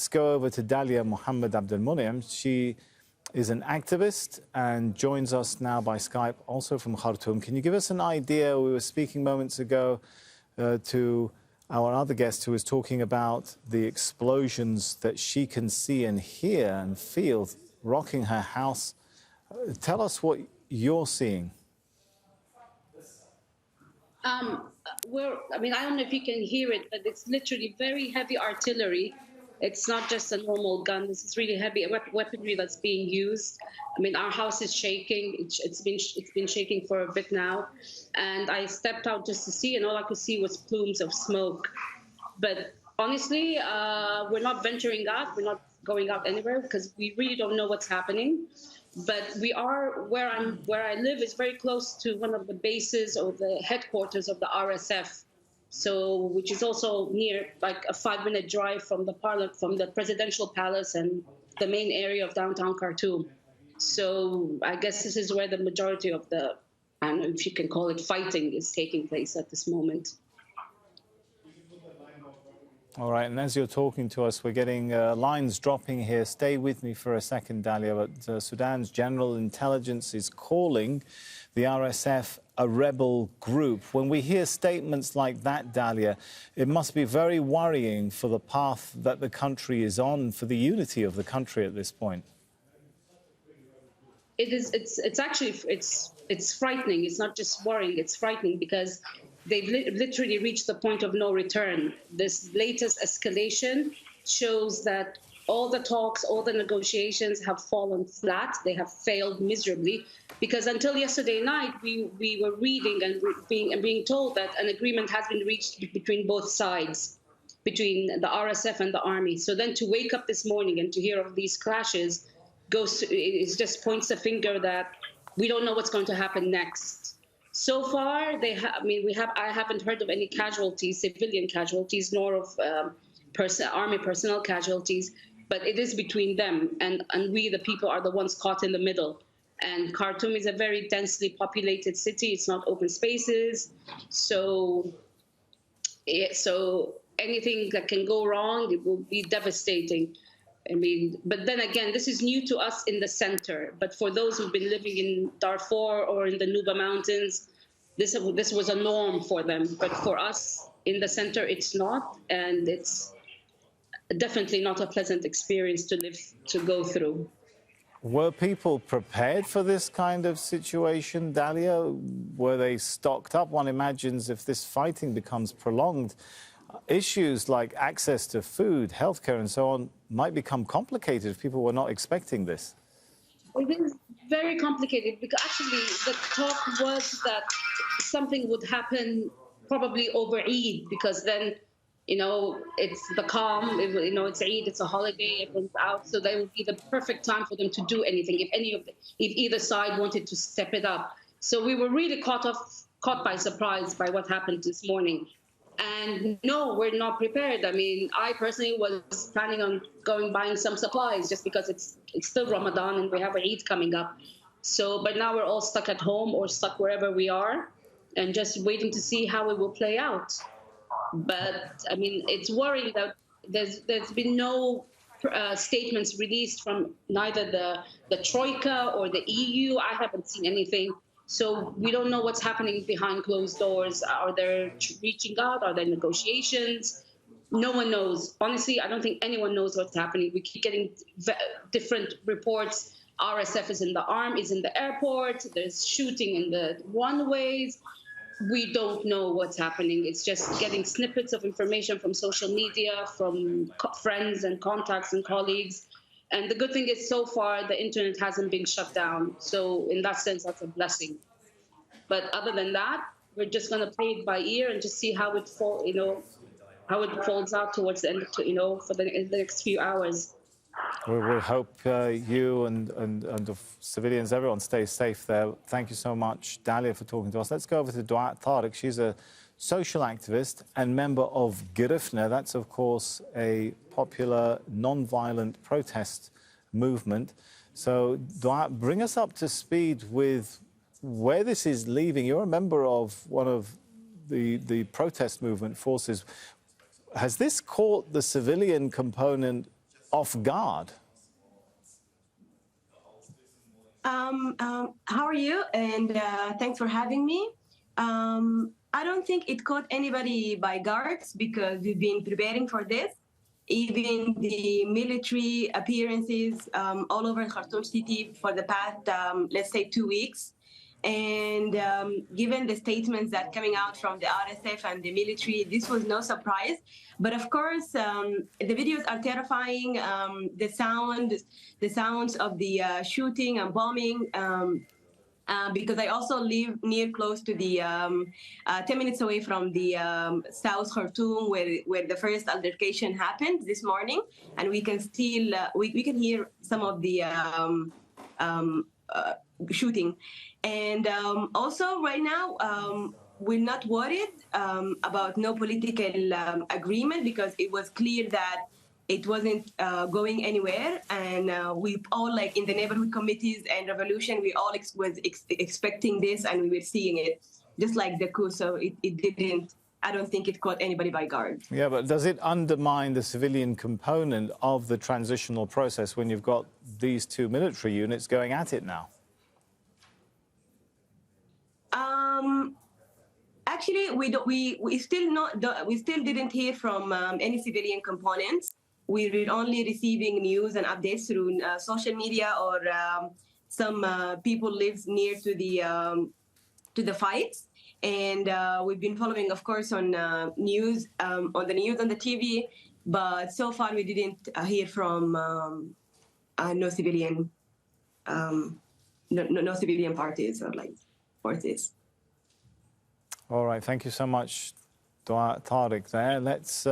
let's go over to Dallia Mohamed Abdelmoniem. She is an activist and joins us now by Skype, also from Khartoum. Can you give us an idea? We were speaking moments ago to our other guest who was talking about the explosions that she can see and hear and feel rocking her house. Tell us what you're seeing. I don't know if you can hear it, but it's literally very heavy artillery. It's not just a normal gun. This is really heavy weaponry that's being used. I mean, our house is shaking. It's been shaking for a bit now. And I stepped out just to see, and all I could see was plumes of smoke. But honestly, we're not venturing out. We're not going out anywhere because we really don't know what's happening. But we are, where I live is very close to one of the bases or the headquarters of the RSF. So, which is also near, like a 5-minute drive from the presidential palace and the main area of downtown Khartoum. So I guess this is where the majority of the, I don't know if you can call it fighting, is taking place at this moment. All right, and as you're talking to us, we're getting lines dropping here. Stay with me for a second, Dallia. But Sudan's General Intelligence is calling the RSF a rebel group. When we hear statements like that, Dallia, it must be very worrying for the path that the country is on, for the unity of the country at this point. It is. It's actually frightening. It's not just worrying. It's frightening because they've literally reached the point of no return. This latest escalation shows that all the talks, all the negotiations have fallen flat. They have failed miserably because until yesterday night, we were reading and being told that an agreement has been reached between both sides, between the RSF and the army. So then to wake up this morning and to hear of these clashes it just points a finger that we don't know what's going to happen next. So far, I haven't heard of any casualties, civilian casualties, nor of army personnel casualties, but it is between them, and we, the people, are the ones caught in the middle. And Khartoum is a very densely populated city. It's not open spaces. So anything that can go wrong, it will be devastating. I mean, but then again, this is new to us in the center. But for those who've been living in Darfur or in the Nuba Mountains, this was a norm for them. But for us in the center, it's not. And it's definitely not a pleasant experience to go through. Were people prepared for this kind of situation, Dallia? Were they stocked up? One imagines if this fighting becomes prolonged, issues like access to food, healthcare and so on might become complicated if people were not expecting this. It is very complicated because actually the talk was that something would happen probably over Eid because then, it's the calm, it's Eid, it's a holiday, everyone's out, so that would be the perfect time for them to do anything if either side wanted to step it up. So we were really caught by surprise by what happened this morning. And no, we're not prepared. I mean, I personally was planning on buying some supplies just because it's still Ramadan and we have Eid coming up. So, but now we're all stuck at home or stuck wherever we are and just waiting to see how it will play out. But I mean, it's worrying that there's been no statements released from neither the Troika or the EU. I haven't seen anything. So we don't know what's happening behind closed doors. Are they reaching out? Are there negotiations? No one knows. Honestly, I don't think anyone knows what's happening. We keep getting different reports. RSF is in the airport. There's shooting in the runways. We don't know what's happening. It's just getting snippets of information from social media, from friends and contacts and colleagues. And the good thing is, so far, the internet hasn't been shut down. So in that sense, that's a blessing. But other than that, we're just going to play it by ear and just see how it folds out towards the end, for the next few hours. We will hope you and the civilians, everyone stays safe there. Thank you so much, Dallia, for talking to us. Let's go over to Duaa Tariq. She's a social activist and member of Girifna. That's, of course, a popular non-violent protest movement. So, Duaa, bring us up to speed with where this is leaving. You're a member of one of the protest movement forces. Has this caught the civilian component off guard. How are you? And thanks for having me. I don't think it caught anybody by guards because we've been preparing for this. Even the military appearances all over Khartoum city for the past, let's say, 2 weeks. And given the statements that coming out from the RSF and the military, this was no surprise. But of course, the videos are terrifying. The sounds of the shooting and bombing. Because I also live close to the 10 minutes away from the South Khartoum, where the first altercation happened this morning, and we can still we can hear some of the shooting. And also right now, we're not worried about no political agreement, because it was clear that it wasn't going anywhere. And we all, like in the neighborhood committees and revolution, we all was expecting this, and we were seeing it, just like the coup. So it didn't, I don't think it caught anybody by guard. Yeah, but does it undermine the civilian component of the transitional process when you've got these two military units going at it now? Actually, we still didn't hear from any civilian components. We were only receiving news and updates through social media, or some people lives near to the fights, and we've been following, of course, on news, on the TV. But so far, we didn't hear from no civilian parties or like forces. All right, thank you so much, Duaa Tariq there. Let's